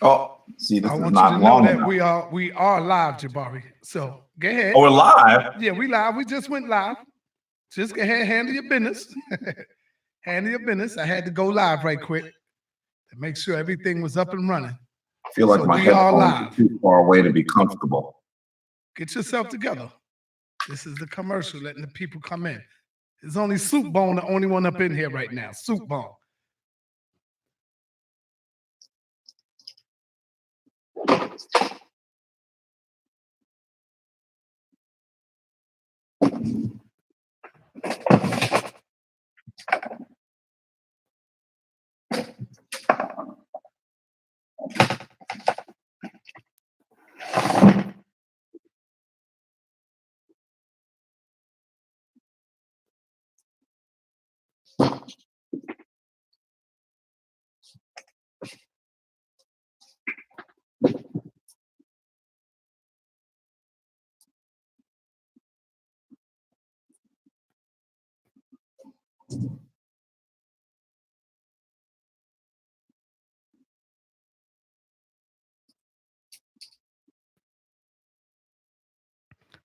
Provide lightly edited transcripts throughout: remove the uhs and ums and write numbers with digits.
Oh, see, this I is want you to not know long that enough. we are live, Jabari. So go ahead. Oh, we're live. Yeah, we live. We just went live. Just go ahead, handle your business. Handle your business. I had to go live right quick to make sure everything was up and running. I feel like So my we are headphones live. are too far away to be comfortable. Get yourself together. This is the commercial, letting the people come in. It's only Soup Bone, the only one up in here right now. Soup Bone.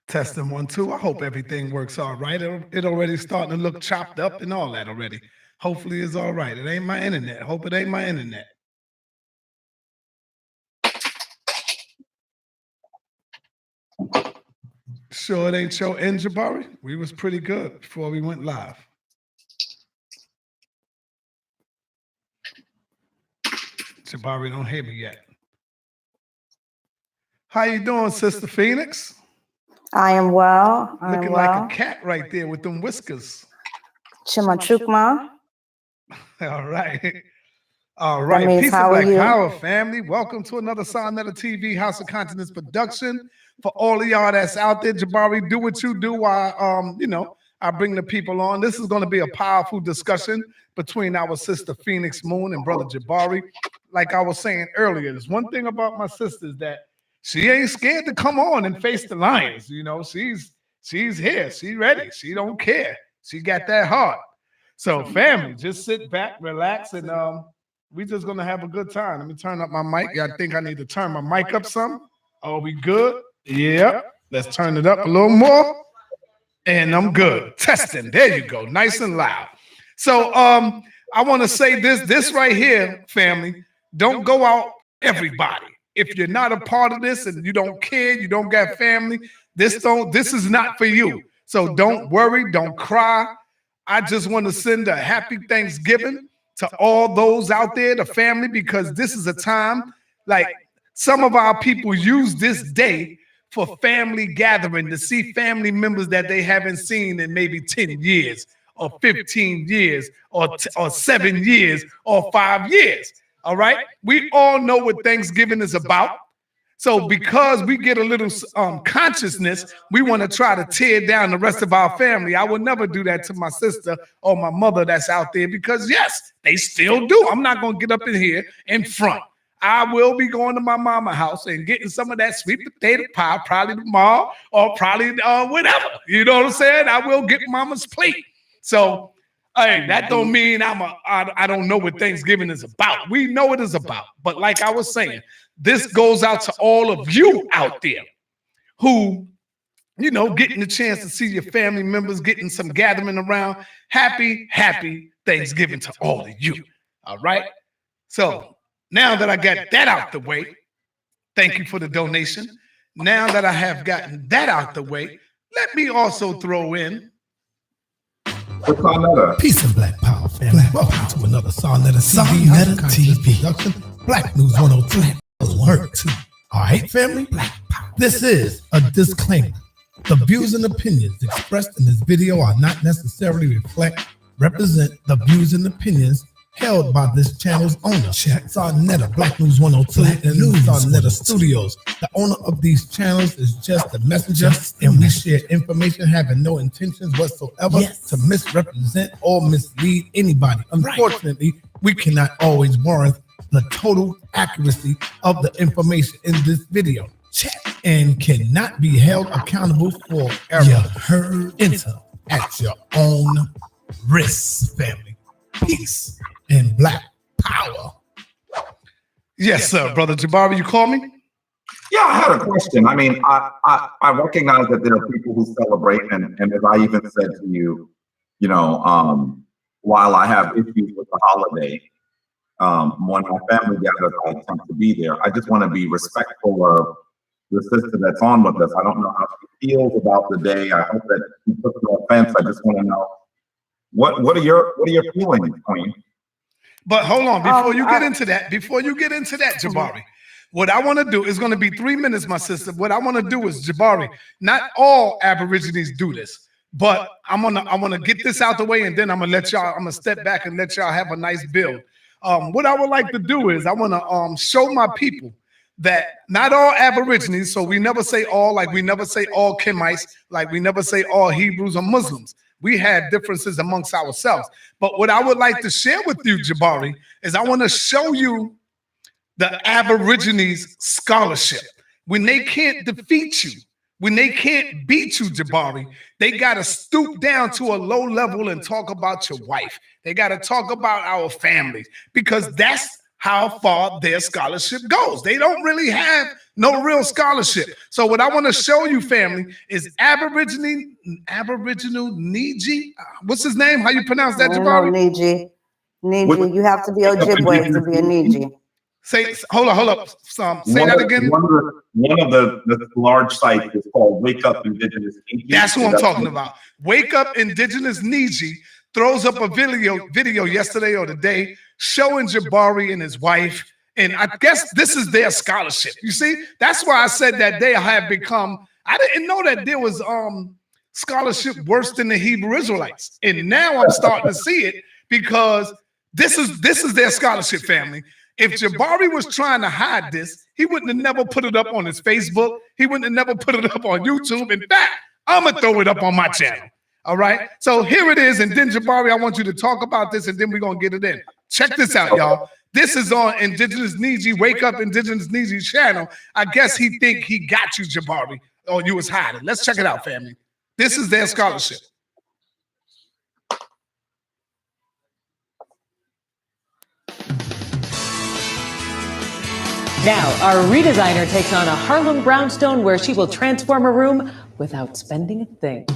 Testing 1, 2. I hope everything works all right. It already starting to look chopped up and all that already. Hopefully it's all right. It ain't my internet. Hope it ain't my internet. Sure it ain't your end, Jabari? We was pretty good before we went live. Jabari don't hear me yet. How you doing, Sister Phoenix? I am well. I Looking am like well. a cat right there with them whiskers. Chimachukma. All right. All right. means Peace how and are Black you? Power, family. Welcome to another Sonetta TV House of Continents production. For all of y'all that's out there, Jabari, do what you do while I bring the people on. This is going to be a powerful discussion between our sister Phoenix Moon and brother Jabari. Like I was saying earlier, there's one thing about my sister is that she ain't scared to come on and face the lions. You know, she's here. She ready. She don't care. She got that heart. So family, just sit back, relax, and we just gonna have a good time. Let me turn up my mic. Yeah, I think I need to turn my mic up some. Are we good? Yep. Let's turn it up a little more. And I'm good. Testing. There you go. Nice and loud. So I want to say this right here, family. Don't go out everybody. If you're not a part of this and you don't care, you don't got family, this is not for you. So don't worry, don't cry. I just want to send a happy Thanksgiving to all those out there, the family, because this is a time like some of our people use this day for family gathering to see family members that they haven't seen in maybe 10 years or 15 years or 7 years or 5 years. All right. We all know what Thanksgiving is about. So because we get a little consciousness, we want to try to tear down the rest of our family. I would never do that to my sister or my mother that's out there because, yes, they still do. I'm not going to get up in here in front. I will be going to my mama house and getting some of that sweet potato pie probably tomorrow or probably whatever. You know what I'm saying? I will get mama's plate. So, hey, that don't mean I don't know what Thanksgiving is about. We know it is about. But like I was saying, this goes out to all of you out there who, getting the chance to see your family members, getting some gathering around. Happy Thanksgiving to all of you. All right? So now that I got that out the way, thank you for the donation. Now that I have gotten that out the way, let me also throw in Peace and Black Power, family. Welcome to another Sonetta TV production. Black News 102. Alert 2. All right, family? Black Power. This is a disclaimer. The views and opinions expressed in this video are not necessarily represent the views and opinions held by this channel's owner. Sonetta, Black News 102, and Sonetta Studios. The owner of these channels is just a messenger, and we share information having no intentions whatsoever to misrepresent or mislead anybody. Unfortunately, we cannot always warrant the total accuracy of the information in this video and cannot be held accountable for error. Enter at your own risk, family. Peace and Black Power. Yes, sir, brother Jabari, you call me? Yeah, I had a question. I mean, I recognize that there are people who celebrate, and as I even said to you, while I have issues with the holiday, when my family gathers, I attempt to be there. I just want to be respectful of the sister that's on with us. I don't know how she feels about the day. I hope that she took no offense. I just want to know what are your feelings, Queen? But hold on, before you get into that, Jabari, what I want to do is going to be 3 minutes, my sister. What I want to do is, Jabari, not all Aborigines do this, but I want to get this out the way, and then I'm gonna step back and let y'all have a nice build. What I would like to do is I want to show my people that not all Aborigines, so we never say all, like we never say all Kemites, like we never say all Hebrews or Muslims. We had differences amongst ourselves. But what I would like to share with you, Jabari, is I want to show you the Aborigines scholarship. When they can't defeat you, when they can't beat you, Jabari, they got to stoop down to a low level and talk about your wife. They got to talk about our families, because that's how far their scholarship goes. They don't really have no real scholarship. So what I want to show you, family, is Aboriginal Niji. What's his name? How you pronounce that, Jabari? Niji. You have to be Ojibwe to be a Niji. Hold up. Say that again. One of the large sites is called Wake Up Indigenous Niji. That's what I'm talking about. Wake Up Indigenous Niji throws up a video yesterday or today showing Jabari and his wife. And I guess this is their scholarship. You see, that's why I said that they have become, I didn't know that there was scholarship worse than the Hebrew Israelites. And now I'm starting to see it, because this is their scholarship, family. If Jabari was trying to hide this, he wouldn't have never put it up on his Facebook. He wouldn't have never put it up on YouTube. In fact, I'm going to throw it up on my channel. All right. So here it is. And then, Jabari, I want you to talk about this, and then we're going to get it in. Check this out, y'all. This is on Indigenous Niji, Wake Up Indigenous Niji channel. I guess he think he got you, Jabari, or you was hiding. Let's check it out, family. This is their scholarship. Now, our redesigner takes on a Harlem brownstone where she will transform a room without spending a thing.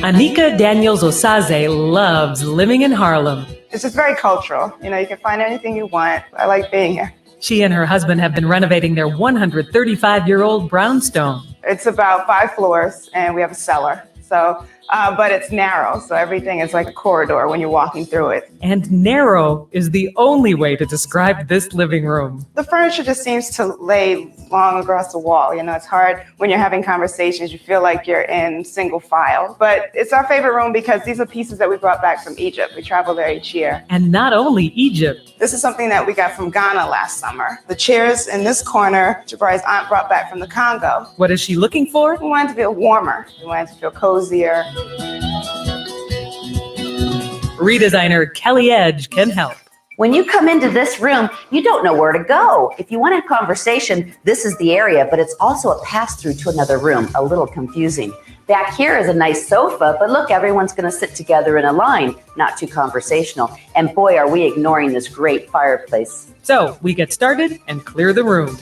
Anika Daniels-Osaze loves living in Harlem. It's just very cultural. You can find anything you want. I like being here. She and her husband have been renovating their 135-year-old brownstone. It's about 5 floors, and we have a cellar. So, but it's narrow, so everything is like a corridor when you're walking through it. And narrow is the only way to describe this living room. The furniture just seems to lay long across the wall. It's hard when you're having conversations. You feel like you're in single file. But it's our favorite room because these are pieces that we brought back from Egypt. We travel there each year. And not only Egypt. This is something that we got from Ghana last summer. The chairs in this corner, Jabari's aunt brought back from the Congo. What is she looking for? We wanted to feel warmer. We wanted to feel cozier. Redesigner Kelly Edge can help. When you come into this room, you don't know where to go. If you want a conversation, this is the area, but it's also a pass-through to another room, a little confusing. Back here is a nice sofa, but look, everyone's going to sit together in a line, not too conversational. And boy, are we ignoring this great fireplace. So we get started and clear the room.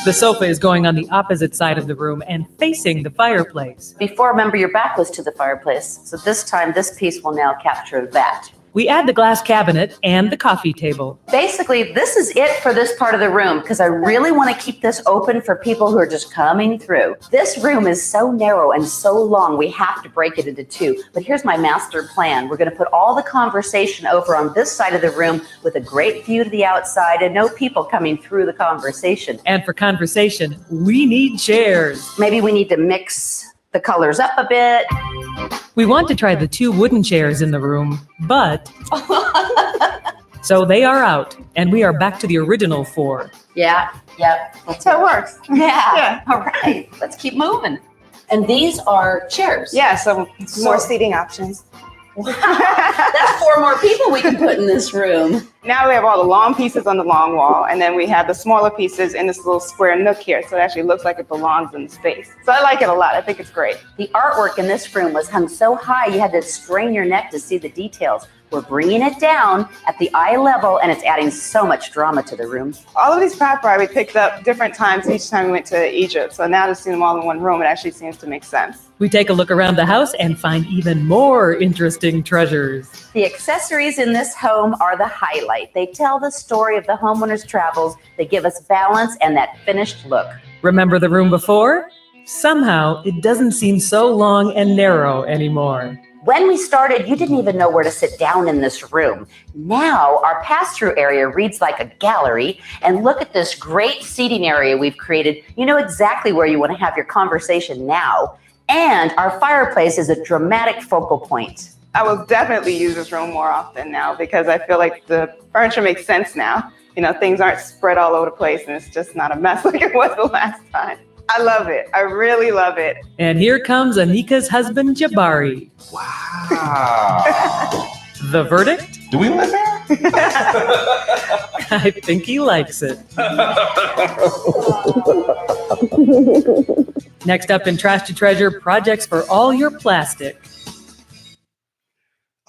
The sofa is going on the opposite side of the room and facing the fireplace. Before, remember, your back was to the fireplace. So this time, this piece will now capture that. We add the glass cabinet and the coffee table. Basically, this is it for this part of the room, because I really want to keep this open for people who are just coming through. This room is so narrow and so long, we have to break it into 2. But here's my master plan. We're going to put all the conversation over on this side of the room with a great view to the outside and no people coming through the conversation. And for conversation, we need chairs. Maybe we need to mix the colors up a bit. We want to try the 2 wooden chairs in the room, but... So they are out, and we are back to the original 4. Yeah. That's how it works. Yeah. All right, let's keep moving. And these are chairs. Yeah, so more seating options. That's 4 more people we can put in this room. Now we have all the long pieces on the long wall, and then we have the smaller pieces in this little square nook here, so it actually looks like it belongs in the space. So I like it a lot. I think it's great. The artwork in this room was hung so high you had to strain your neck to see the details. We're bringing it down at the eye level, and it's adding so much drama to the room. All of these papyri we picked up different times each time we went to Egypt. So now to see them all in one room, it actually seems to make sense. We take a look around the house and find even more interesting treasures. The accessories in this home are the highlight. They tell the story of the homeowner's travels. They give us balance and that finished look. Remember the room before? Somehow, it doesn't seem so long and narrow anymore. When we started, you didn't even know where to sit down in this room. Now, our pass-through area reads like a gallery, and look at this great seating area we've created. You know exactly where you want to have your conversation now, and our fireplace is a dramatic focal point. I will definitely use this room more often now because I feel like the furniture makes sense now. You know, things aren't spread all over the place, and it's just not a mess like it was the last time. I love it. I really love it. And here comes Anika's husband, Jabari. Wow. The verdict? Do we live here? I think he likes it. Next up in Trash to Treasure, projects for all your plastic.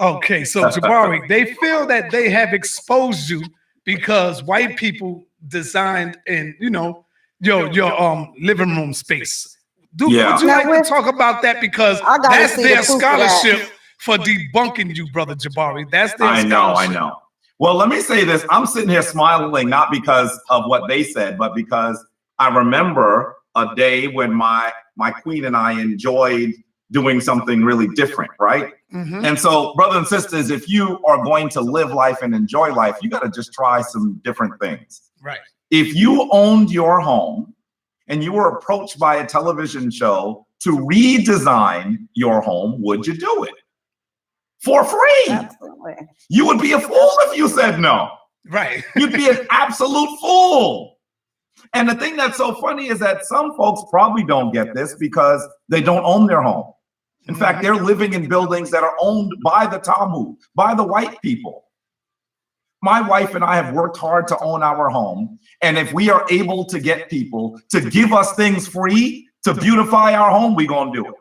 Okay, so Jabari, they feel that they have exposed you because white people designed in, your living room space. Would you like to talk about that? Because that's their scholarship for debunking you, brother Jabari. That's their scholarship. I know. Well, let me say this. I'm sitting here smiling, not because of what they said, but because I remember a day when my queen and I enjoyed doing something really different, right? Mm-hmm. And so, brothers and sisters, if you are going to live life and enjoy life, you got to just try some different things. Right. If you owned your home and you were approached by a television show to redesign your home, would you do it? For free. Absolutely. You would be a fool if you said no. Right. You'd be an absolute fool. And the thing that's so funny is that some folks probably don't get this because they don't own their home. In fact, they're living in buildings that are owned by the Talmud, by the white people. My wife and I have worked hard to own our home. And if we are able to get people to give us things free to beautify our home, we're going to do it.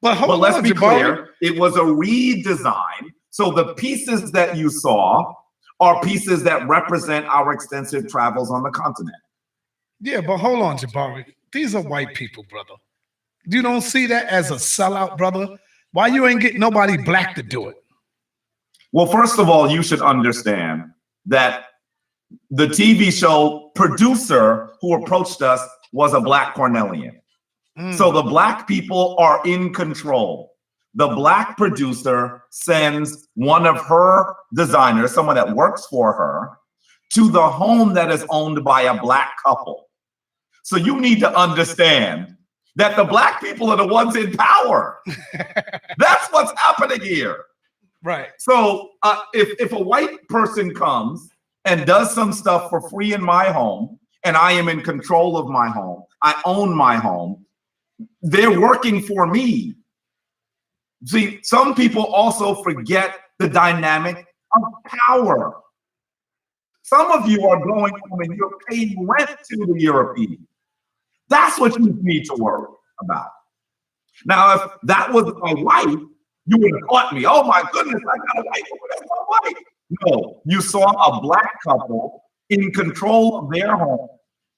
But let's be clear, it was a redesign. So the pieces that you saw are pieces that represent our extensive travels on the continent. Yeah, but hold on, Jabari. These are white people, brother. You don't see that as a sellout, brother? Why you ain't getting nobody black to do it? Well, first of all, you should understand that the TV show producer who approached us was a black Cornellian. So the black people are in control. The black producer sends one of her designers, someone that works for her, to the home that is owned by a black couple. So you need to understand that the black people are the ones in power. That's what's happening here. Right. So if a white person comes and does some stuff for free in my home, and I am in control of my home, I own my home, they're working for me. See, some people also forget the dynamic of power. Some of you are going home and you're paying rent to the European. That's what you need to worry about. Now, if that was my wife, you would have caught me. Oh my goodness, I got a wife. That's my wife. No, you saw a black couple in control of their home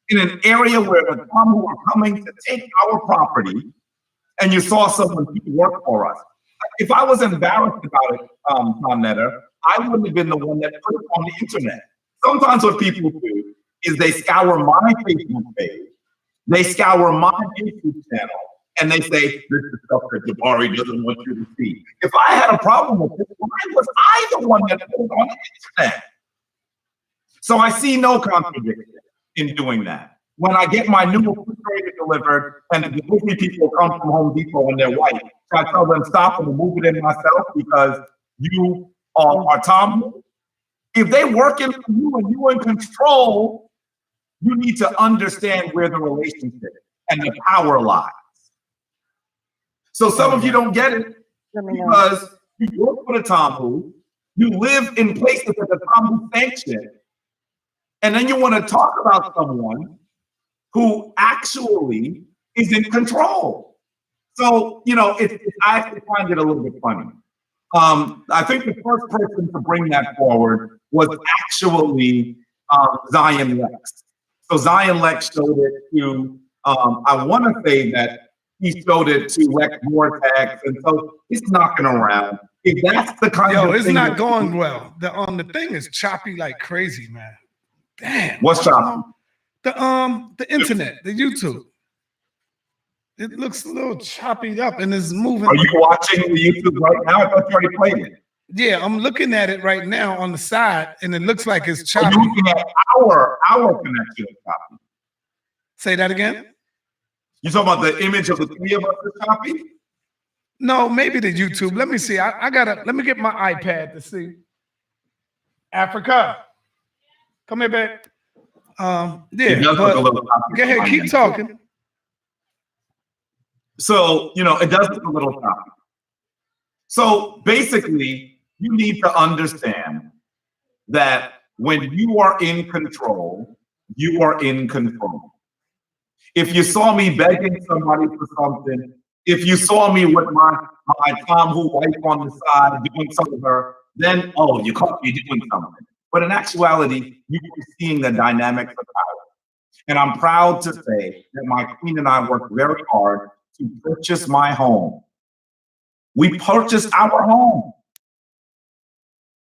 in an area where the Talmud were coming to take our property, and you saw someone work for us. If I was embarrassed about it, Tom Netter, I wouldn't have been the one that put it on the internet. Sometimes what people do is they scour my Facebook page, they scour my YouTube channel, and they say, this is stuff that Jabari doesn't want you to see. If I had a problem with it, why was I the one that put it on the internet? So I see no contradiction in doing that. When I get my new refrigerator delivered and the delivery people come from Home Depot and they're white, so I tell them stop and move it in myself because you are Tom. If they working for you and you're in control, you need to understand where the relationship and the power lies. So some of you don't get it because you work for the Talmud, You live in places that the common sanction. And then you want to talk about someone who actually is in control. So, you know, I actually find it a little bit funny. I think the first person to bring that forward was actually Zion Lex. So Zion Lex showed it to, I want to say that he showed it to Lex Vortex, and so it's knocking around. If that's the kind of it's thing not going well. The thing is choppy like crazy, man. Damn. What's choppy? The internet, the YouTube. It looks a little choppy up and it's moving. Are you watching the YouTube right now? I thought you already played it. Yeah, I'm looking at it right now on the side, and it looks like it's Are choppy. you looking at our connection is choppy? Say that again? You talking about the image of the three of us is choppy? No, maybe the YouTube. Let me see. Let me get my iPad to see. Africa. Come here, babe. It does look a little choppy. Go ahead, keep talking. So, you know, it does look a little choppy. So basically, you need to understand that when you are in control, you are in control. If you saw me begging somebody for something, if you saw me with my Tom Who wife on the side doing something with her, then, oh, you caught me doing something. But in actuality, you are seeing the dynamics of power. And I'm proud to say that my queen and I worked very hard to purchase my home. We purchased our home.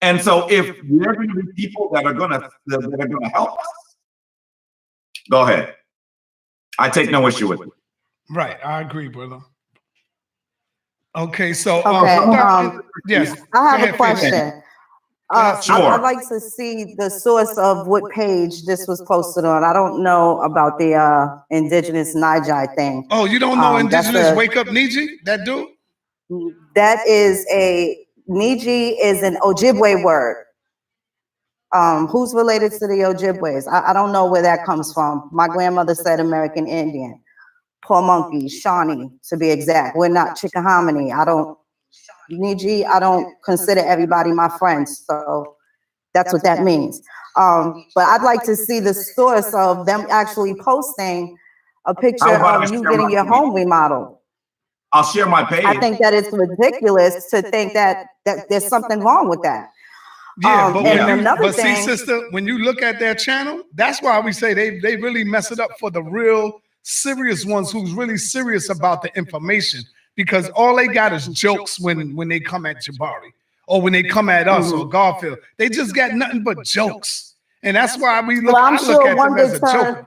And so if there are going to be people that are going to help us, go ahead. I take no issue with it. Right, I agree, brother. Okay, so yes, I have a question. Sure. I'd like to see the source of what page this was posted on. I don't know about the indigenous Nijai thing. Oh, you don't know indigenous Wake Up Niji? That dude? That is Niji is an Ojibwe word. Who's related to the Ojibways? I don't know where that comes from. My grandmother said American Indian. Poor monkey, Shawnee, to be exact. We're not Chickahominy. Niji, I don't consider everybody my friends. So that's what that means. But I'd like to see the source of them actually posting a picture of you getting your home remodeled. I'll share my page. I think that it's ridiculous to think that there's something wrong with that. Yeah, but see, sister, when you look at their channel, that's why we say they really mess it up for the real serious ones who's really serious about the information, because all they got is jokes when they come at Jabari or when they come at us or Garfield. They just got nothing but jokes, and that's why we look. Well, I'm I look at them as a joke.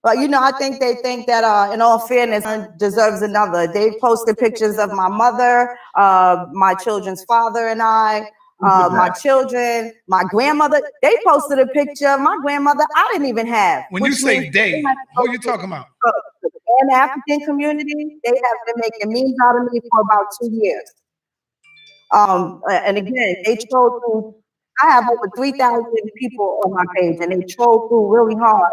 But you know, I think they think that, in all fairness, one deserves another. They posted pictures of my mother, my children's father, and I. My children, my grandmother, they posted a picture of my grandmother I didn't even have. When you say they, who are you talking about? In the African community, they have been making memes out of me for about 2 years. And again, they troll through, I have over 3,000 people on my page, and they troll through really hard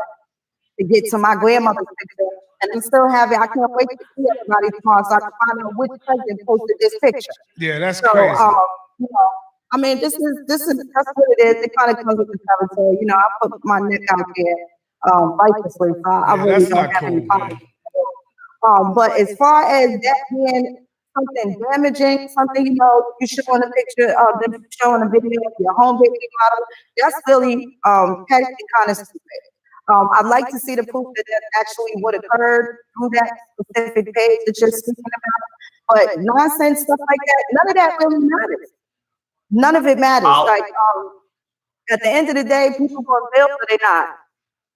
to get to my grandmother's picture. And I'm still having, I can't wait to see everybody tomorrow so I can find out which president posted this picture. Yeah, that's crazy. You know, I mean, this is that's what it is. It kind of comes with the territory. You know, I put my neck out there righteously. So I really don't have any problems. But as far as that being something damaging, something, you know, you showing a picture of them showing a video of your home baby model, that's really petty and kind of stupid. I'd like to see the proof that that's actually what occurred through that specific page that you're speaking about. But nonsense stuff like that, none of that really matters. None of it matters. Like at the end of the day, people gonna build, but they're not.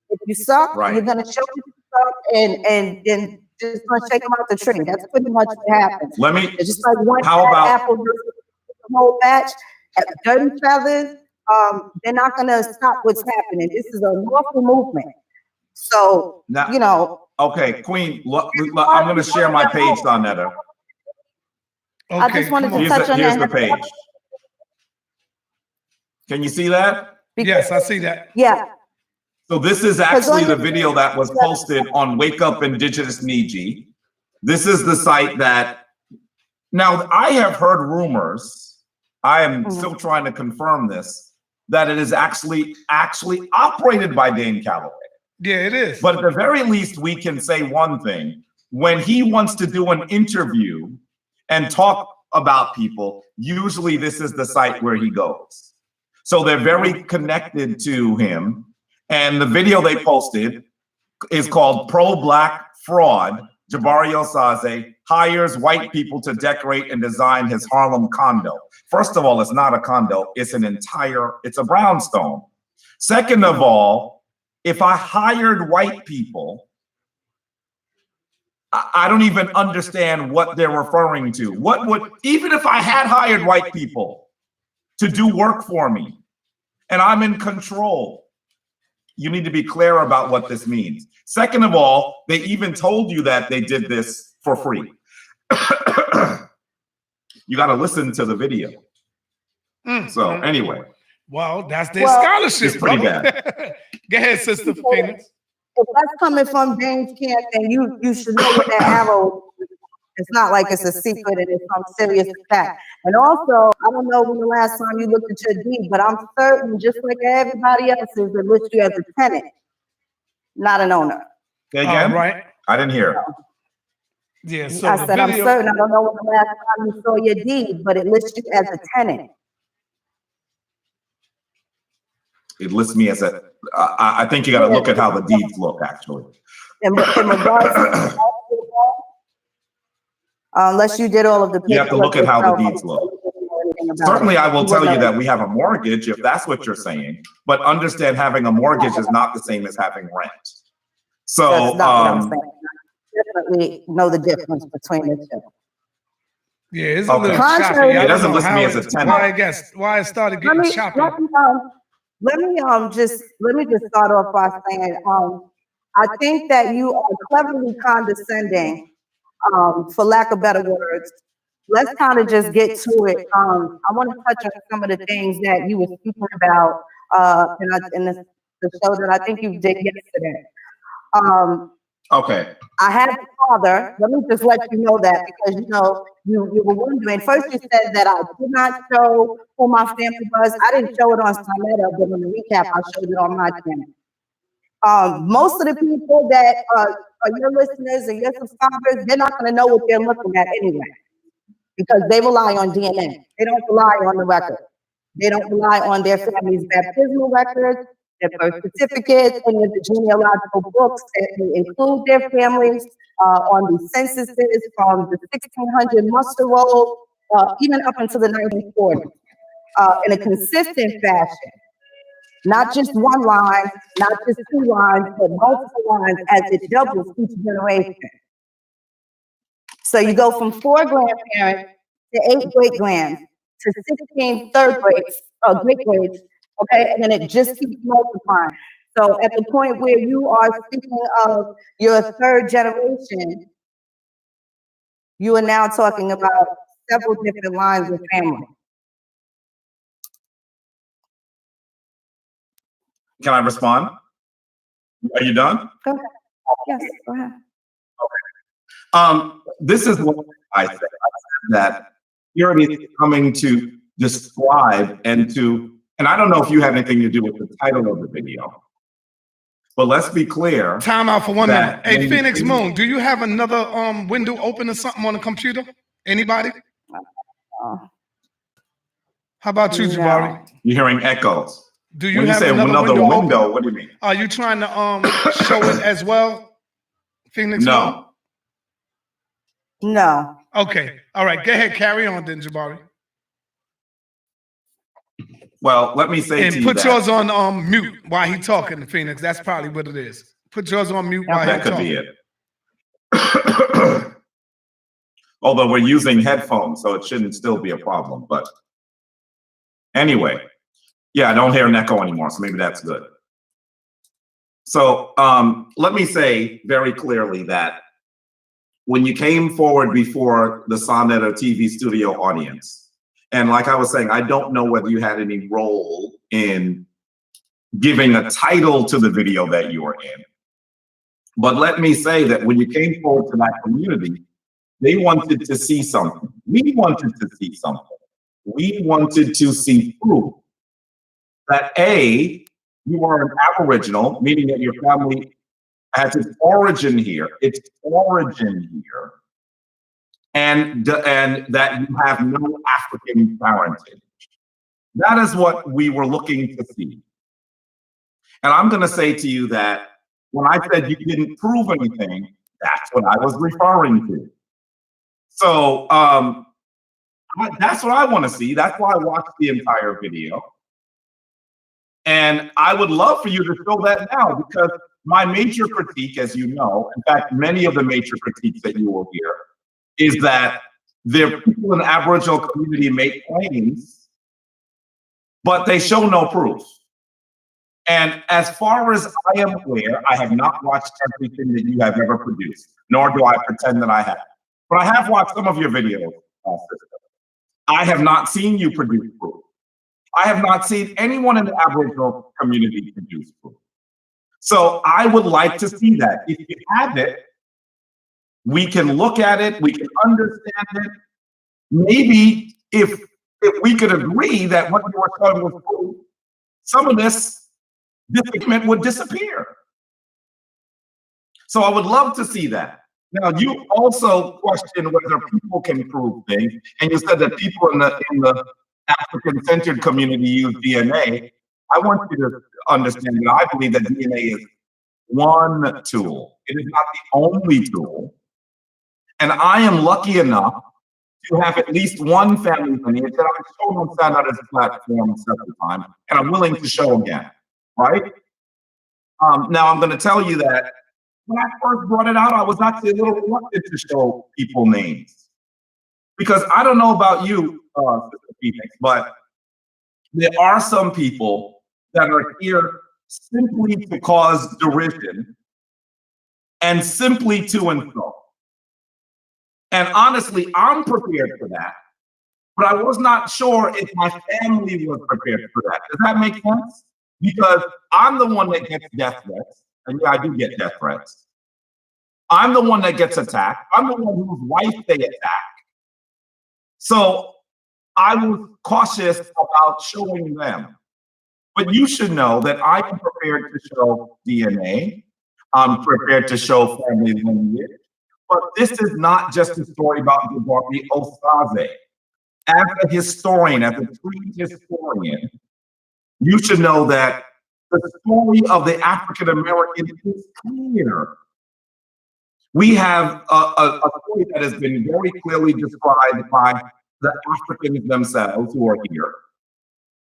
If you suck, you're gonna show you suck, and just gonna shake them out the tree. That's pretty much what happens. It's just like one apple versus the whole batch. At Dirty Feathers, they're not gonna stop what's happening. This is a lawful movement. So now, you know. Okay, Queen, I'm gonna share my page on that. Okay, I just wanted to touch on that. Here's the page. Can you see that? Yes, I see that. Yeah. So this is actually the video that was posted on Wake Up Indigenous Niji. This is the site that, now I have heard rumors I am still trying to confirm this, that it is actually operated by Dane Calloway. Yeah, it is. But at the very least, we can say one thing. When he wants to do an interview and talk about people, usually this is the site where he goes. So they're very connected to him. And the video they posted is called Pro-Black Fraud. Jabari Osaze hires white people to decorate and design his Harlem condo. First of all, it's not a condo. It's it's a brownstone. Second of all, if I hired white people, I don't even understand what they're referring to. Even if I had hired white people to do work for me and I'm in control, you need to be clear about what this means. Second of all, they even told you that they did this for free. You got to listen to the video. So anyway. Well, that's their scholarship. It's pretty bad. Go ahead, Sister Phoenix. If that's coming from James Camp, then you should know what that arrow is. It's not like it's a secret and it's some serious attack. And also, I don't know when the last time you looked at your deed, but I'm certain, just like everybody else, is it lists you as a tenant, not an owner. Say again? Right. I didn't hear. Yeah, so I said, I'm certain, I don't know when the last time you saw your deed, but it lists you as a tenant. It lists me as I think you got to look at how the deeds look, actually. In regards to unless you did all of the paperwork. You have to look at how the deeds look. Certainly, I will tell you that we have a mortgage, if that's what you're saying. But understand, having a mortgage is not the same as having rent. So, that's not what I'm saying. I definitely know the difference between the two. Yeah, it's a little choppy. It doesn't list me as a tenant. Why it started getting choppy. Let me just start off by saying, I think that you are cleverly condescending, for lack of better words. Let's kind of just get to it. I want to touch on some of the things that you were speaking about in the show that I think you did yesterday. Okay. I had a father. Let me just let you know that, because you were wondering. First, you said that I did not show who my family was. I didn't show it on Sonetta, but in the recap, I showed it on my channel. Most of the people that are your listeners and your subscribers, they're not going to know what they're looking at anyway, because they rely on DNA. They don't rely on the record. They don't rely on their family's baptismal records, their birth certificates, any of the genealogical books that include their families, on the censuses from the 1600 muster roll, even up until the 1940s, in a consistent fashion. Not just one line, not just two lines, but multiple lines as it doubles each generation. So you go from 4 grandparents to 8 great grands to 16 great grades, okay? And then it just keeps multiplying. So at the point where you are speaking of your 3rd generation, you are now talking about several different lines of family. Can I respond? Are you done? Go ahead. Yes, go ahead. Okay. This is what I said. I said that security is coming to describe and I don't know if you have anything to do with the title of the video, but let's be clear. Time out for 1 minute. Hey, Phoenix Moon, do you have another window open or something on the computer? Anybody? How about you, Jabari? You're hearing echoes. Do you when you have say another window, what do you mean? Are you trying to show it as well, Phoenix? No. Moon? No. Okay. All right. Go ahead. Carry on then, Jabari. Well, let me say and to you put yours on mute while he's talking to Phoenix. That's probably what it is. Put yours on mute while he's talking. That could be it. Although we're using headphones, so it shouldn't still be a problem. But anyway, yeah, I don't hear an echo anymore, so maybe that's good. So let me say very clearly that when you came forward before the Sonetta TV studio audience, and like I was saying, I don't know whether you had any role in giving a title to the video that you were in. But let me say that when you came forward to that community, they wanted to see something. We wanted to see something. We wanted to see proof that A, you are an Aboriginal, meaning that your family has its origin here, and that you have no African parentage. That is what we were looking to see. And I'm going to say to you that when I said you didn't prove anything, that's what I was referring to. So that's what I want to see. That's why I watched the entire video. And I would love for you to show that now, because my major critique, as you know, in fact, many of the major critiques that you will hear, is that there are people in the Aboriginal community make claims, but they show no proof. And as far as I am aware, I have not watched everything that you have ever produced, nor do I pretend that I have. But I have watched some of your videos. I have not seen you produce proof. I have not seen anyone in the Aboriginal community produce proof. So I would like to see that. If you have it, we can look at it, we can understand it. Maybe if we could agree that what you were showing was proof, some of this disagreement would disappear. So I would love to see that. Now, you also questioned whether people can prove things, and you said that people in the African-centered community use DNA. I want you to understand that I believe that DNA is one tool. It is not the only tool. And I am lucky enough to have at least one family lineage that I've shown on Stand Out as a platform several times, and I'm willing to show again, right? Now, I'm going to tell you that when I first brought it out, I was actually a little reluctant to show people names. Because I don't know about you, Sister Phoenix, but there are some people that are here simply to cause derision and simply to insult. And honestly, I'm prepared for that, but I was not sure if my family was prepared for that. Does that make sense? Because I'm the one that gets death threats, and yeah, I do get death threats. I'm the one that gets attacked. I'm the one whose wife they attack. So I was cautious about showing them. But you should know that I am prepared to show DNA. I'm prepared to show family lineage. But this is not just a story about Jabari Osaze. As a historian, as a trained historian, you should know that the story of the African American is clear. We have a story that has been very clearly described by the Africans themselves who are here.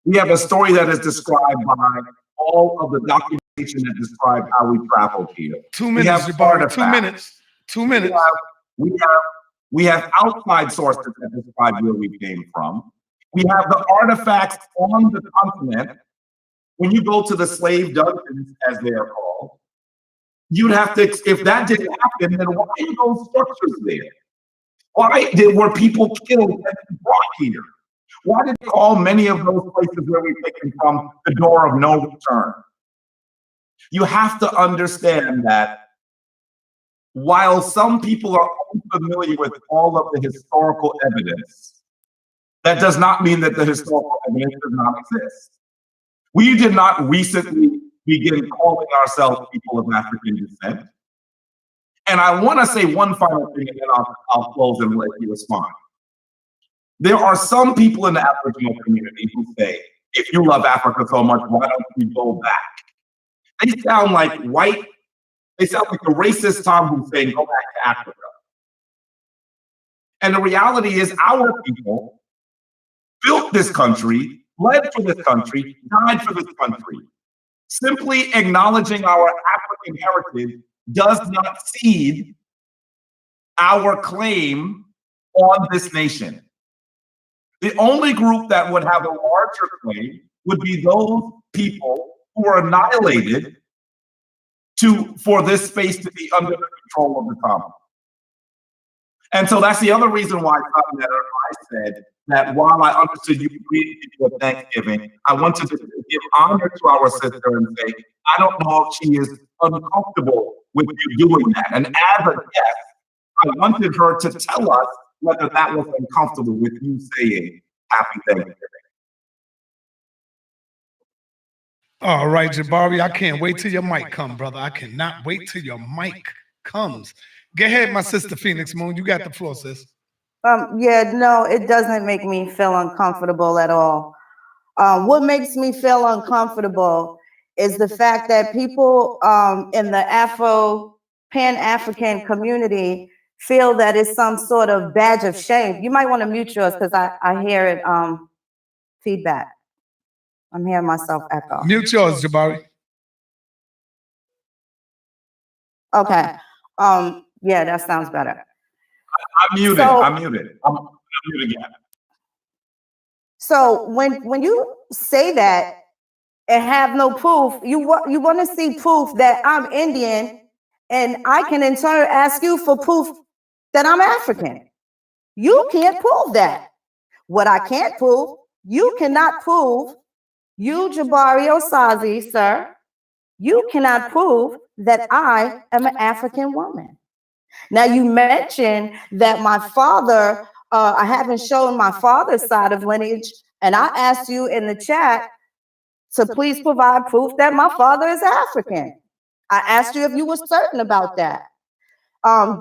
We have a story that is described by all of the documentation that describe how we traveled here. 2 minutes, Jabari. 2 minutes. 2 minutes. We have outside sources that describe where we came from. We have the artifacts on the continent. When you go to the slave dungeons, as they are called, you'd have to, if that didn't happen, then why are those structures there? Why were people killed and brought here? Why did they call many of those places where we've taken from the door of no return? You have to understand that while some people are unfamiliar with all of the historical evidence, that does not mean that the historical evidence does not exist. We did not recently begin calling ourselves people of African descent. And I want to say one final thing, and then I'll close and let you respond. There are some people in the Aboriginal community who say, if you love Africa so much, why don't you go back? They sound like they sound like the racist Tom Hussein, go back to Africa. And the reality is our people built this country, bled for this country, died for this country. Simply acknowledging our African heritage does not cede our claim on this nation. The only group that would have a larger claim would be those people who were annihilated for this space to be under the control of the common. And so that's the other reason why I said that while I understood you greeted people with Thanksgiving, I wanted to give honor to our sister and say, I don't know if she is uncomfortable with you doing that. And as a guest, I wanted her to tell us whether that was uncomfortable with you saying Happy Thanksgiving. All right, Jabari, I can't wait till your mic come, brother. I cannot wait till your mic comes. Go ahead, my sister Phoenix Moon. You got the floor, sis. Yeah, no, it doesn't make me feel uncomfortable at all. What makes me feel uncomfortable is the fact that people in the Pan-African community feel that it's some sort of badge of shame. You might want to mute yours because I hear it feedback. I'm hearing myself echo. Mute yours, Jabari. Okay. Yeah, that sounds better. I'm muted. So, I'm muted. I'm muted again. So when you say that and have no proof, you want to see proof that I'm Indian, and I can in turn ask you for proof that I'm African. You can't prove that. What I can't prove, you cannot prove, you Jabari Osazi, sir, you cannot prove that I am an African woman. Now, you mentioned that my father, I haven't shown my father's side of lineage, and I asked you in the chat to please provide proof that my father is African. I asked you if you were certain about that.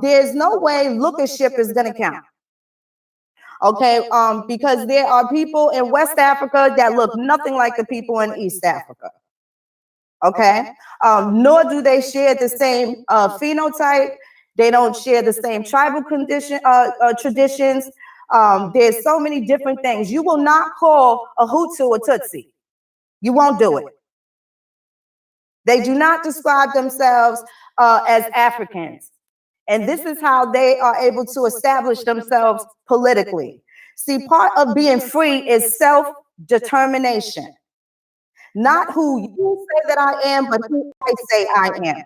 There's no way lookership is going to count. Okay, because there are people in West Africa that look nothing like the people in East Africa. Okay, nor do they share the same phenotype. They don't share the same tribal traditions. There's so many different things. You will not call a Hutu a Tutsi. You won't do it. They do not describe themselves as Africans. And this is how they are able to establish themselves politically. See, part of being free is self-determination. Not who you say that I am, but who I say I am.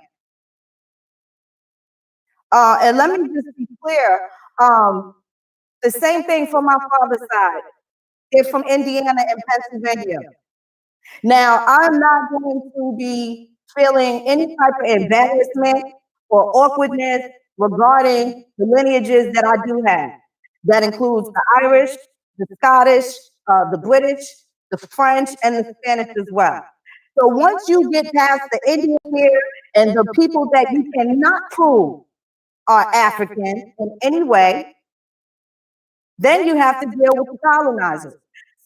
And let me just be clear, the same thing from my father's side. They're from Indiana and Pennsylvania. Now, I'm not going to be feeling any type of embarrassment or awkwardness regarding the lineages that I do have. That includes the Irish, the Scottish, the British, the French, and the Spanish as well. So once you get past the Indian here and the people that you cannot prove are African in any way, then you have to deal with the colonizers.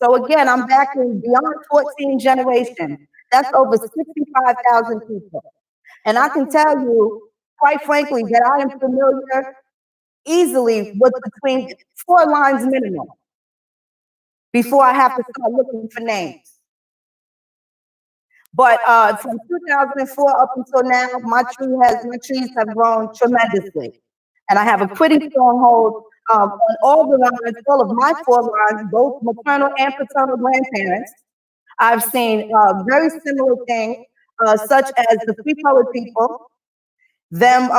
So again, I'm back in beyond 14 generations. That's over 65,000 people. And I can tell you, quite frankly, that I am familiar easily with between 4 lines minimum before I have to start looking for names. But from 2004 up until now, my trees have grown tremendously. And I have a pretty strong hold on all the lines, all of my 4 lines, both maternal and paternal grandparents. I've seen very similar things, such as the free colored people, them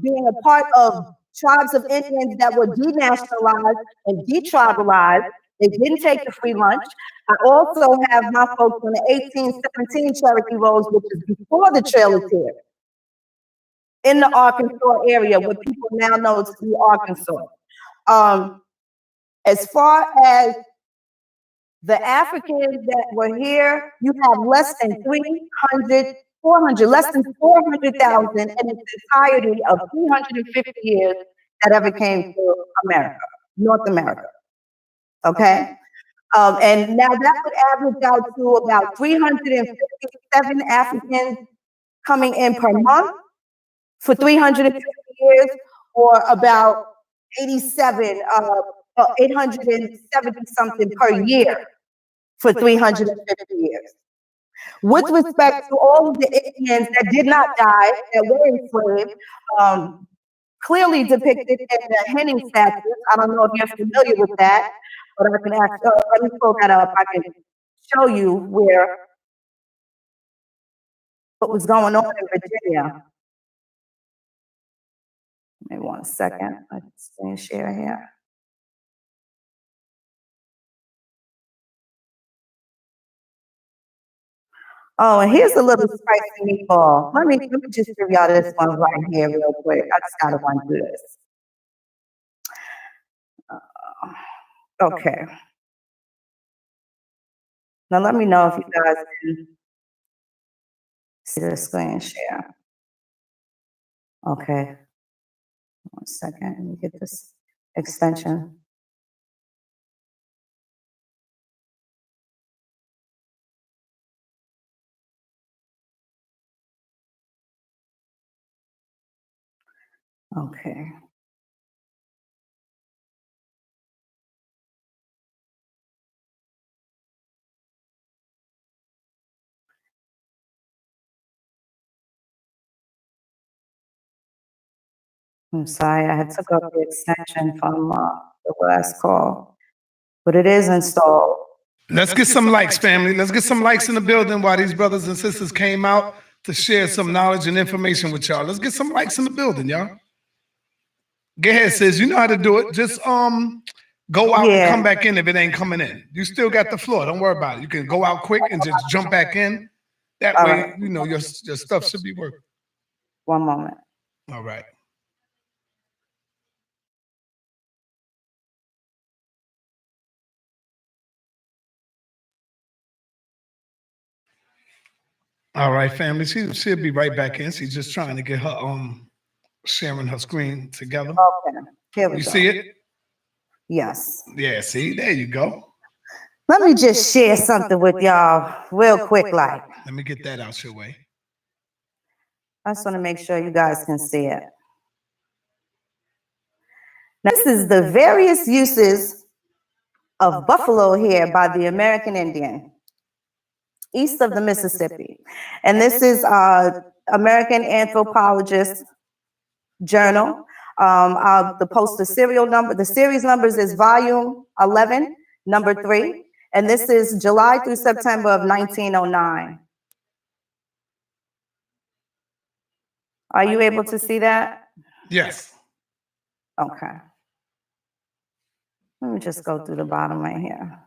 being a part of tribes of Indians that were denationalized and detribalized. They didn't take the free lunch. I also have my folks on the 1817 Cherokee Rolls, which is before the Trail of Tears, in the Arkansas area, what people now know to be Arkansas. As far as the Africans that were here, you have less than 400, less than 400,000 in the entirety of 350 years that ever came to America, North America. Okay? And now that would average out to about 357 Africans coming in per month for 350 years, or about 870 something per year for 350 years. With respect to all of the Indians that did not die, that were enslaved, clearly depicted in the Henning statues. I don't know if you're familiar with that, but I can let me pull that up. I can show you what was going on in Virginia. Maybe 1 second. I can screen share here. Oh, and here's a little spicy meatball. Let me just give y'all this one right here real quick. I just gotta run through this. Okay. Now let me know if you guys can see the screen share. Okay. 1 second, let me get this extension. Okay. I'm sorry, I had took up the extension from the last call, but it is installed. Let's get some likes, family. Let's get some likes in the building while these brothers and sisters came out to share some knowledge and information with y'all. Let's get some likes in the building, y'all. Go ahead, sis. You know how to do it. Just go out and come back in if it ain't coming in. You still got the floor. Don't worry about it. You can go out quick and just jump back in. That way, you know, your stuff should be working. 1 moment. All right. All right, family. She'll be right back in. She's just trying to get her sharing her screen together. Okay. Here we You go. see it? Yes. Yeah, see, there you go. Let me just share something with y'all real quick, like. Let me get that out your way. I just want to make sure you guys can see it. Now, this is the various uses of buffalo hair by the American Indian east of the Mississippi. And this is American Anthropologist Journal. The series numbers is volume 11, number 3. And this is July through September of 1909. Are you able to see that? Yes. Okay. Let me just go through the bottom right here.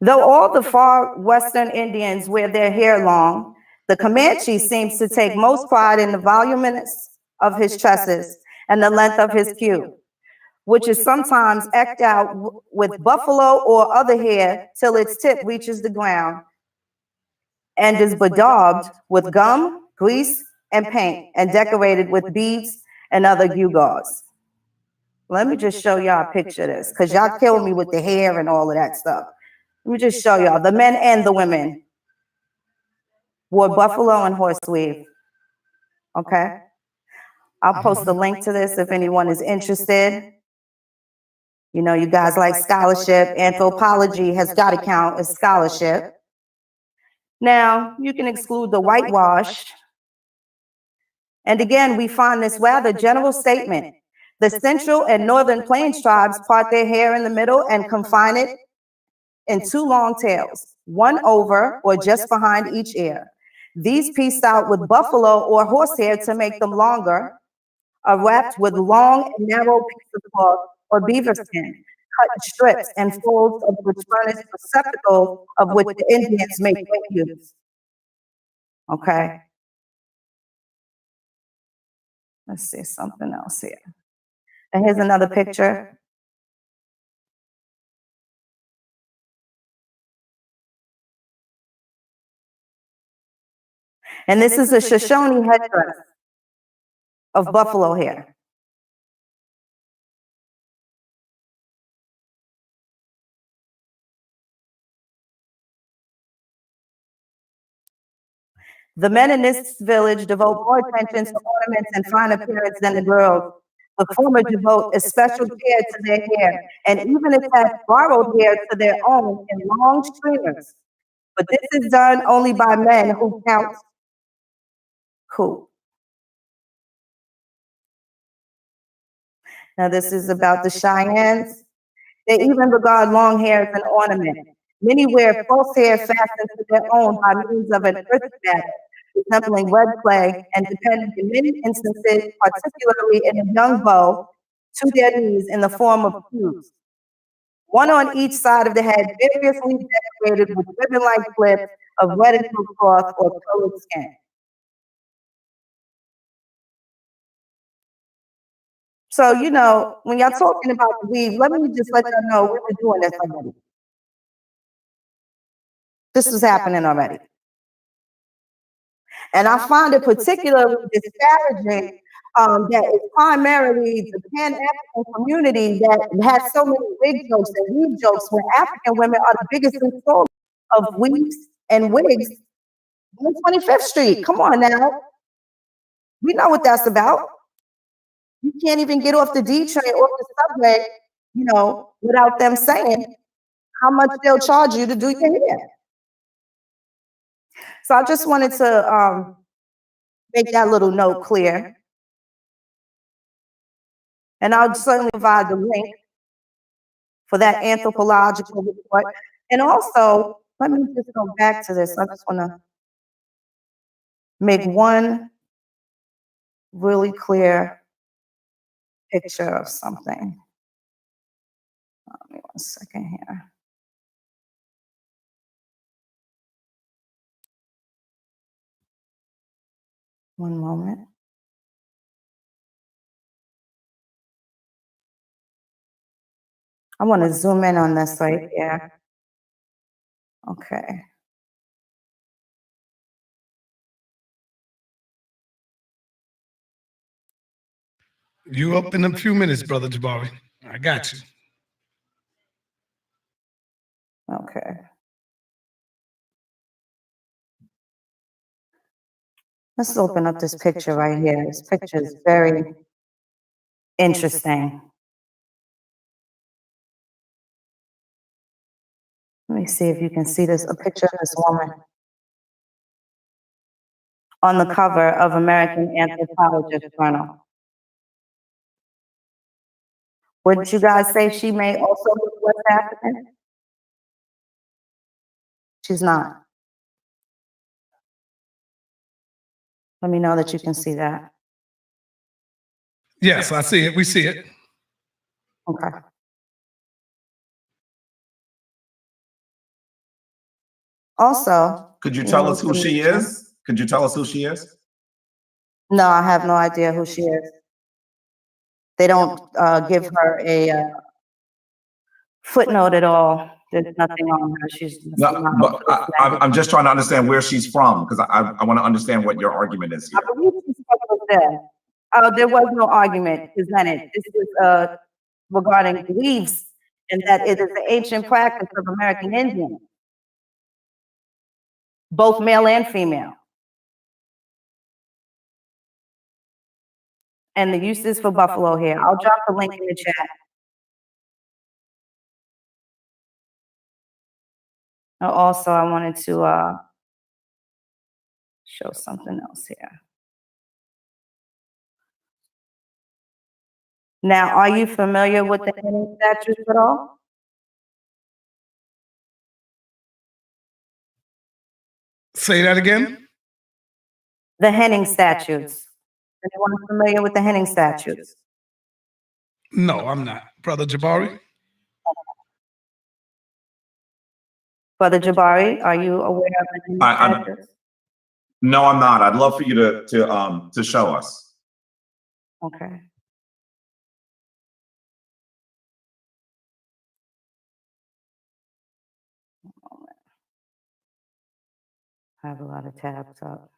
Though all the far western Indians wear their hair long, the Comanche seems to take most pride in the voluminous of his tresses and the length of his queue, which is sometimes eked out with buffalo or other hair till its tip reaches the ground and is bedaubed with gum, grease, and paint, and decorated with beads and other gewgaws. Let me just show y'all a picture of this, because y'all killed me with the hair and all of that stuff. Let me just show y'all. The men and the women wore buffalo and horse weave. Okay? I'll post a link to this if anyone is interested. You know, you guys like scholarship. Anthropology has got to count as scholarship. Now, you can exclude the whitewash. And again, we find this rather general statement. The Central and Northern Plains tribes part their hair in the middle and confine it in 2 long tails, one over or just behind each ear. These pieced out with buffalo or horsehair to make them longer, are wrapped with long and narrow pieces of cloth or beaver skin, cut in strips and folds of which furnish receptacles of which the Indians make great use. Okay. Let's see something else here. And here's another picture. And this is a Shoshone headdress of buffalo hair. The men in this village devote more attention to ornaments and fine appearance than the girls. The former devote especial care to their hair, and even if have borrowed hair to their own in long streamers. But this is done only by men who count who. Now this is about the Cheyennes. They even regard long hair as an ornament. Many wear false hair fastened to their own by means of an earth bath, resembling red clay, and depending in many instances, particularly in a young bow, to their knees in the form of cubes. One on each side of the head, variously decorated with ribbon-like clips of red and blue cloth or colored skin. So, you know, when y'all talking about the weave, let me just let y'all know we've been doing this already. This was happening already. And I find it particularly disparaging that it's primarily the Pan-African community that has so many wig jokes and weave jokes when African women are the biggest installers of weaves and wigs on 25th Street. Come on now. We know what that's about. You can't even get off the D train, off the subway, you know, without them saying how much they'll charge you to do your hair. So I just wanted to make that little note clear. And I'll certainly provide the link for that anthropological report. And also, let me just go back to this. I just want to make one really clear picture of something. Give me 1 second here. One moment. I want to zoom in on this right here. Okay. You up in a few minutes, brother Jabari. I got you. Okay. Let's open up this picture right here. This picture is very interesting. Let me see if you can see this, a picture of this woman on the cover of American Anthropologist Journal. Would you guys say she may also look West African? She's not. Let me know that you can see that. Yes, I see it. We see it. Okay. Also, could you tell us who she is? Could you tell us who she is? No, I have no idea who she is. They don't give her a footnote at all. There's nothing on her. She's No, but I'm just trying to understand where she's from, because I want to understand what your argument is here. I believe she's from there. There was no argument presented. This is regarding beliefs, and that it is the ancient practice of American Indians, both male and female. And the use is for buffalo hair. I'll drop the link in the chat. Also, I wanted to show something else here. Now, are you familiar with the Henning statutes at all? Say that again. The Henning statutes. Anyone familiar with the Henning statutes? No, I'm not. Brother Jabari? Brother Jabari, are you aware of the Henning statutes? No, I'm not. I'd love for you to show us. Okay. I have a lot of tabs up.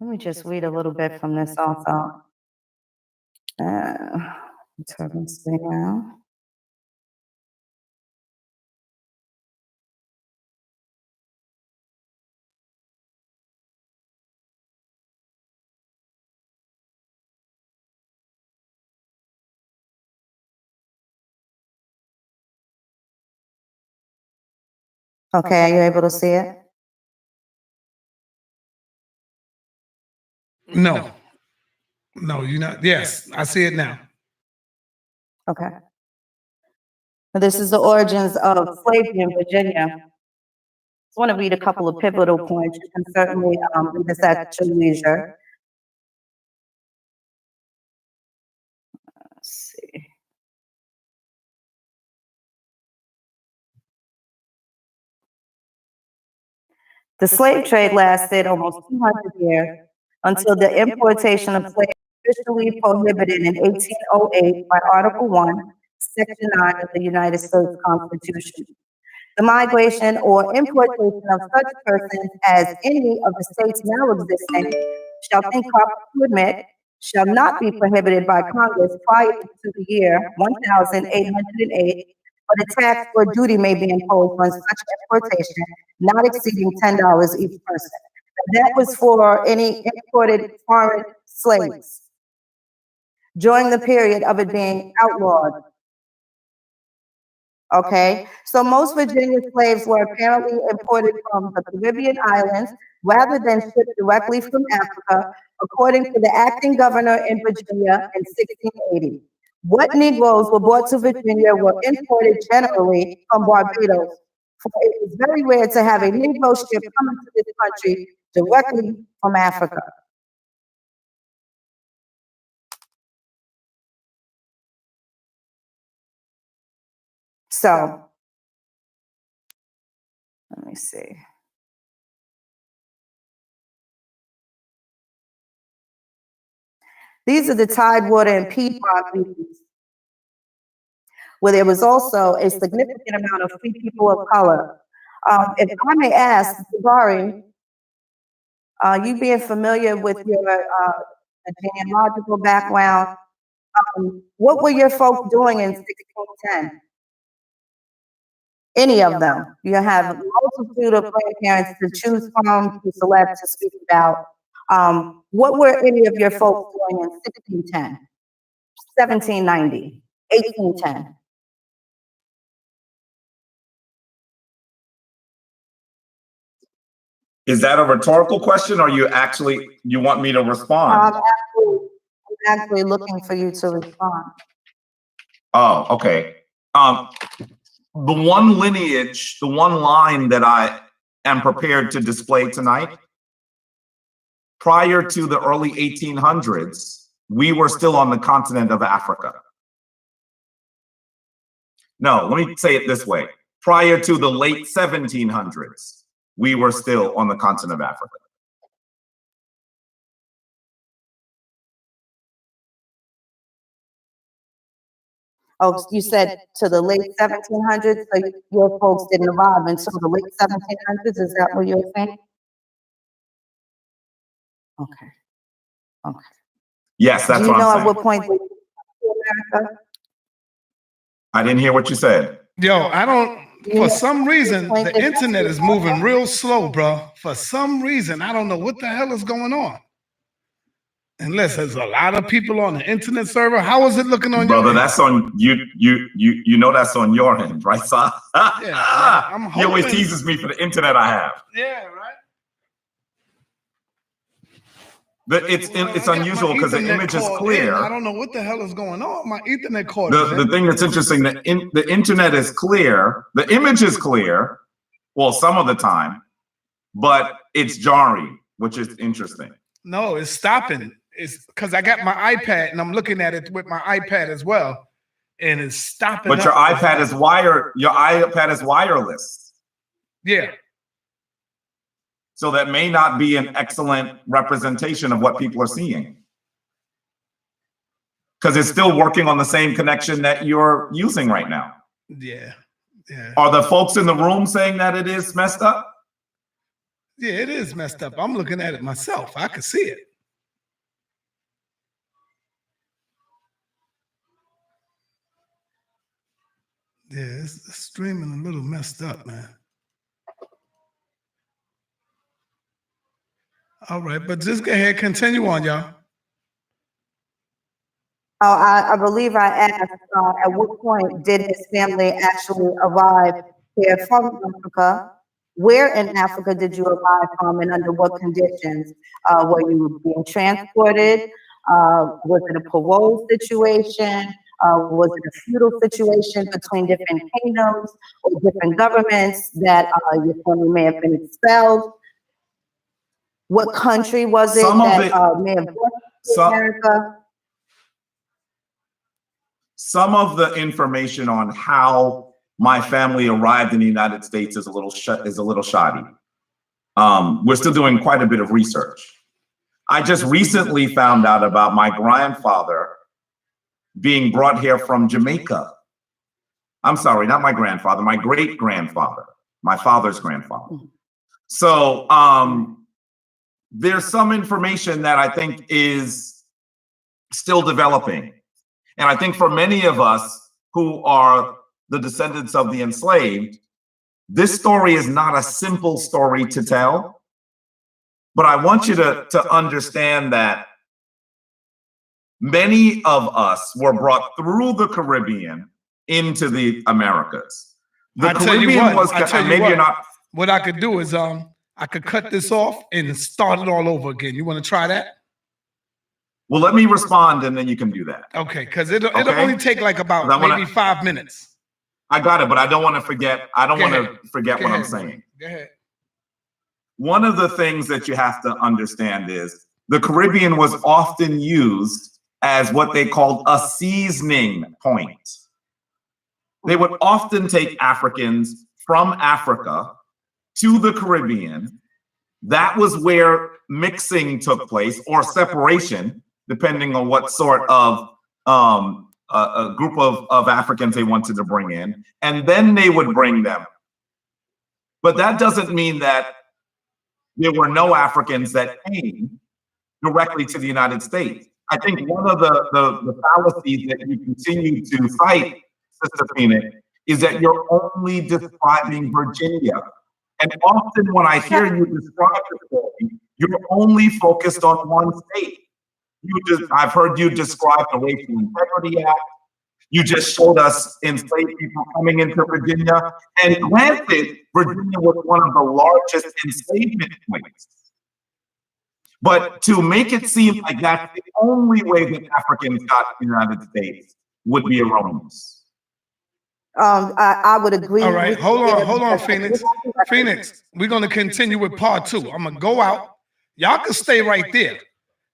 Let me just read a little bit from this also. Turns now. Okay, are you able to see it? No. No, you're not. Yes, I see it now. Okay. This is the origins of slavery in Virginia. I just want to read a couple of pivotal points. You can certainly read this at your leisure. Let's see. The slave trade lasted almost 200 years until the importation of slaves officially prohibited in 1808 by Article 1, Section 9 of the United States Constitution. The migration or importation of such persons as any of the states now existing shall think proper to admit shall not be prohibited by Congress prior to the year 1808, but a tax or duty may be imposed on such importation not exceeding $10 each person. That was for any imported foreign slaves during the period of it being outlawed. Okay, so most Virginia slaves were apparently imported from the Caribbean islands rather than shipped directly from Africa, according to the acting governor in Virginia in 1680. What Negroes were brought to Virginia were imported generally from Barbados, for it is very rare to have a Negro ship coming to this country directly from Africa. So, let me see. These are the Tidewater and Piedmont regions, where there was also a significant amount of free people of color. If I may ask, Jabari, you being familiar with your genealogical background, what were your folks doing in 1610? Any of them? You have a multitude of grandparents to choose from, to select, to speak about. What were any of your folks doing in 1610, 1790, 1810? Is that a rhetorical question, or you want me to respond? I'm actually looking for you to respond. Oh, okay. The one lineage, the one line that I am prepared to display tonight, prior to the early 1800s, we were still on the continent of Africa. No, let me say it this way. Prior to the late 1700s, we were still on the continent of Africa. Oh, you said to the late 1700s, so your folks didn't arrive until the late 1700s, is that what you're saying? Okay, okay. Yes, that's what I'm saying. Do you know at what point they came to America? I didn't hear what you said. Yo, I don't, for some reason, the internet is moving real slow, bro. For some reason, I don't know what the hell is going on. Unless there's a lot of people on the internet server. How is it looking on Brother, your end? that's on you know that's on your end, right, sir? Yeah, I'm hoping. He always teases me for the internet I have. Yeah, right. It's unusual because the image is clear. I don't know what the hell is going on. My Ethernet cord. The thing that's interesting, the internet is clear, the image is clear, well, some of the time, but it's jarring, which is interesting. No, it's stopping. It's because I got my iPad and I'm looking at it with my iPad as well, and it's stopping. But your iPad is wired. Your iPad is wireless. Yeah. So that may not be an excellent representation of what people are seeing, because it's still working on the same connection that you're using right now. Yeah. Yeah. Are the folks in the room saying that it is messed up? Yeah, it is messed up. I'm looking at it myself. I can see it. Yeah, it's streaming a little messed up, man. All right, but just go ahead, continue on, y'all. Oh, I believe I asked, at what point did his family actually arrive here from Africa? Where in Africa did you arrive from, and under what conditions? Were you being transported? Was it a parole situation? Was it a feudal situation between different kingdoms or different governments that your family may have been expelled? What country was it that may have brought you to America? Some of the information on how my family arrived in the United States is a little shoddy. We're still doing quite a bit of research. I just recently found out about my grandfather being brought here from Jamaica. I'm sorry, not my grandfather, my great-grandfather, my father's grandfather. So there's some information that I think is still developing. And I think for many of us who are the descendants of the enslaved, this story is not a simple story to tell. But I want you to understand that many of us were brought through the Caribbean into the Americas. The Caribbean was, maybe you're not. What I could do is I could cut this off and start it all over again. You want to try that? Well, let me respond and then you can do that. Okay, because it'll only take like about maybe 5 minutes. I got it, but I don't want to forget. I don't want to forget what I'm saying. Go ahead. One of the things that you have to understand is the Caribbean was often used as what they called a seasoning point. They would often take Africans from Africa to the Caribbean. That was where mixing took place, or separation, depending on what sort of a group of Africans they wanted to bring in. And then they would bring them. But that doesn't mean that there were no Africans that came directly to the United States. I think one of the fallacies that you continue to cite, Sister Phoenix, is that you're only describing Virginia. And often when I hear you describe the story, you're only focused on one state. I've heard you describe the Racial Integrity Act. You just showed us enslaved people coming into Virginia. And granted, Virginia was one of the largest enslavement points. But to make it seem like that's the only way that Africans got to the United States would be erroneous. I would agree. All right, hold on, Phoenix. Phoenix, we're going to continue with part 2. I'm going to go out. Y'all can stay right there,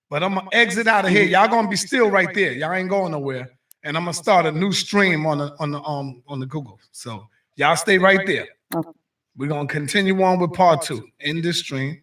but I'm going to exit out of here. Y'all going to be still right there. Y'all ain't going nowhere. And I'm going to start a new stream on the Google. So y'all stay right there. We're going to continue on with part 2 in this stream.